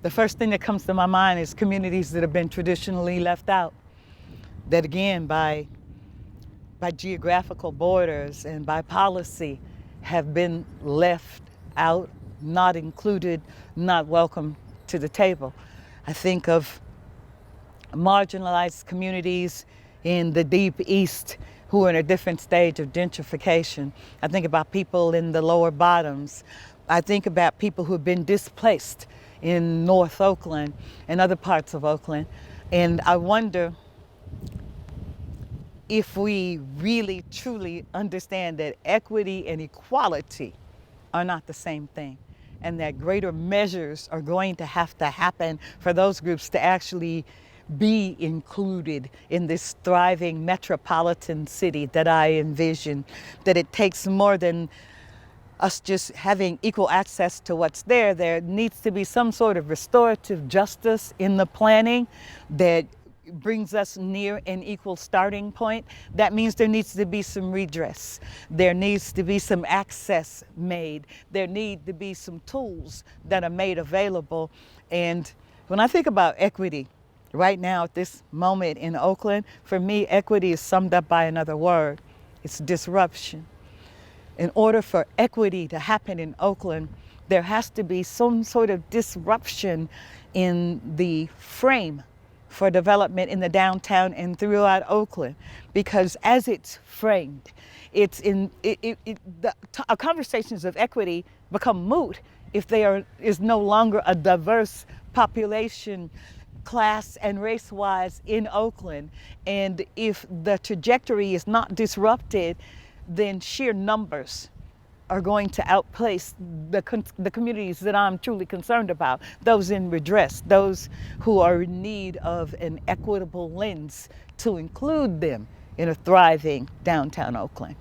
the first thing that comes to my mind is communities that have been traditionally left out, that again, by geographical borders and by policy, have been left out, not included, not welcome to the table. I think of marginalized communities in the Deep East who are in a different stage of gentrification. I think about people in the lower bottoms. I think about people who have been displaced in North Oakland and other parts of Oakland. And I wonder if we really truly understand that equity and equality are not the same thing, and that greater measures are going to have to happen for those groups to actually be included in this thriving metropolitan city that I envision, that it takes more than us just having equal access to what's there. There needs to be some sort of restorative justice in the planning that brings us near an equal starting point. That means there needs to be some redress. There needs to be some access made. There need to be some tools that are made available. And when I think about equity right now at this moment in Oakland, for me, equity is summed up by another word. It's disruption. In order for equity to happen in Oakland, there has to be some sort of disruption in the frame for development in the downtown and throughout Oakland, because as it's framed, our conversations of equity become moot if there is no longer a diverse population, class and race-wise, in Oakland. And if the trajectory is not disrupted, then sheer numbers are going to outplace the communities that I'm truly concerned about, those in redress, those who are in need of an equitable lens to include them in a thriving downtown Oakland.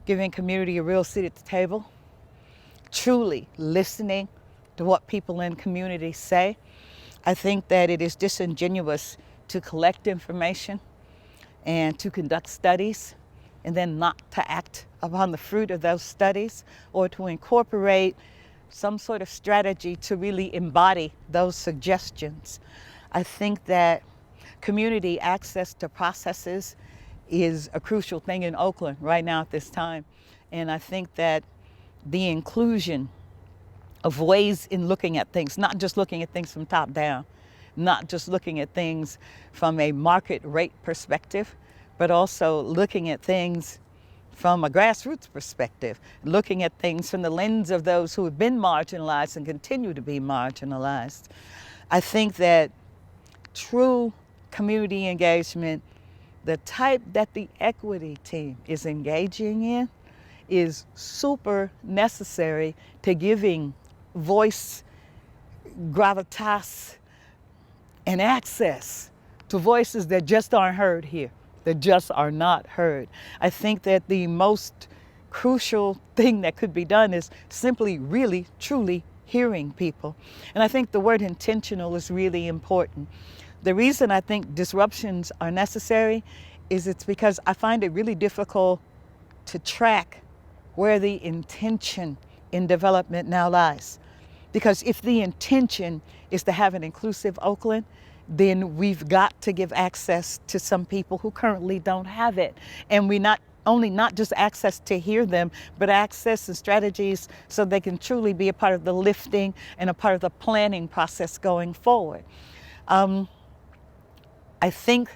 Giving community a real seat at the table, truly listening to what people in community say. I think that it is disingenuous to collect information and to conduct studies and then not to act upon the fruit of those studies, or to incorporate some sort of strategy to really embody those suggestions. I think that community access to processes is a crucial thing in Oakland right now at this time. And I think that the inclusion of ways in looking at things, not just looking at things from top down, not just looking at things from a market rate perspective, but also looking at things from a grassroots perspective, looking at things from the lens of those who have been marginalized and continue to be marginalized. I think that true community engagement, the type that the equity team is engaging in, is super necessary to giving voice, gravitas, and access to voices that just aren't heard here, that just are not heard. I think that the most crucial thing that could be done is simply really, truly hearing people. And I think the word intentional is really important. The reason I think disruptions are necessary is it's because I find it really difficult to track where the intention in development now lies. Because if the intention is to have an inclusive Oakland, then we've got to give access to some people who currently don't have it. And we not just access to hear them, but access and strategies so they can truly be a part of the lifting and a part of the planning process going forward. I think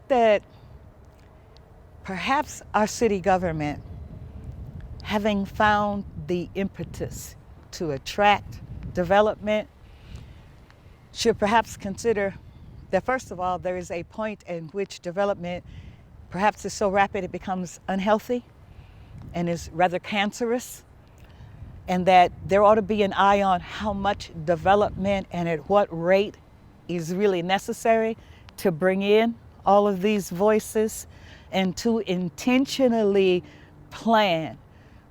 that perhaps our city government, having found the impetus to attract development, should perhaps consider that, first of all, there is a point in which development perhaps is so rapid it becomes unhealthy and is rather cancerous, and that there ought to be an eye on how much development and at what rate is really necessary to bring in all of these voices, and to intentionally plan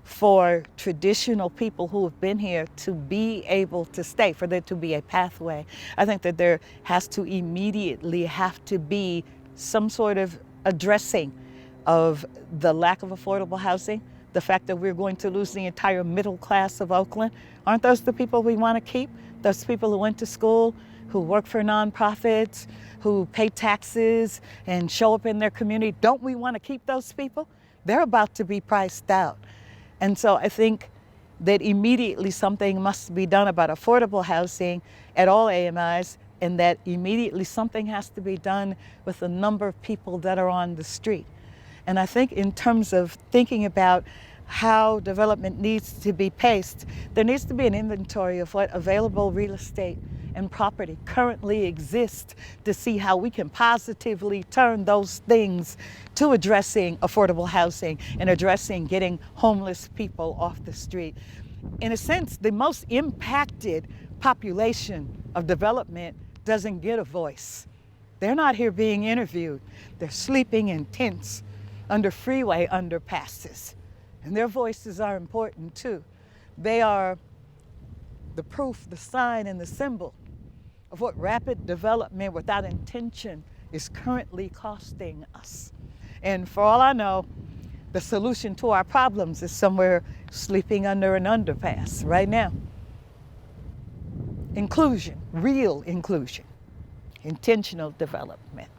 for traditional people who have been here to be able to stay, for there to be a pathway. I think that there has to immediately have to be some sort of addressing of the lack of affordable housing, the fact that we're going to lose the entire middle class of Oakland. Aren't those the people we want to keep? Those people who went to school, who work for nonprofits, who pay taxes and show up in their community. Don't we want to keep those people? They're about to be priced out. And so I think that immediately something must be done about affordable housing at all AMIs, and that immediately something has to be done with the number of people that are on the street. And I think in terms of thinking about how development needs to be paced, there needs to be an inventory of what available real estate and property currently exists to see how we can positively turn those things to addressing affordable housing and addressing getting homeless people off the street. In a sense, the most impacted population of development doesn't get a voice. They're not here being interviewed. They're sleeping in tents under freeway underpasses. And their voices are important too. They are the proof, the sign, and the symbol of what rapid development without intention is currently costing us. And for all I know, the solution to our problems is somewhere sleeping under an underpass right now. Inclusion, real inclusion, intentional development.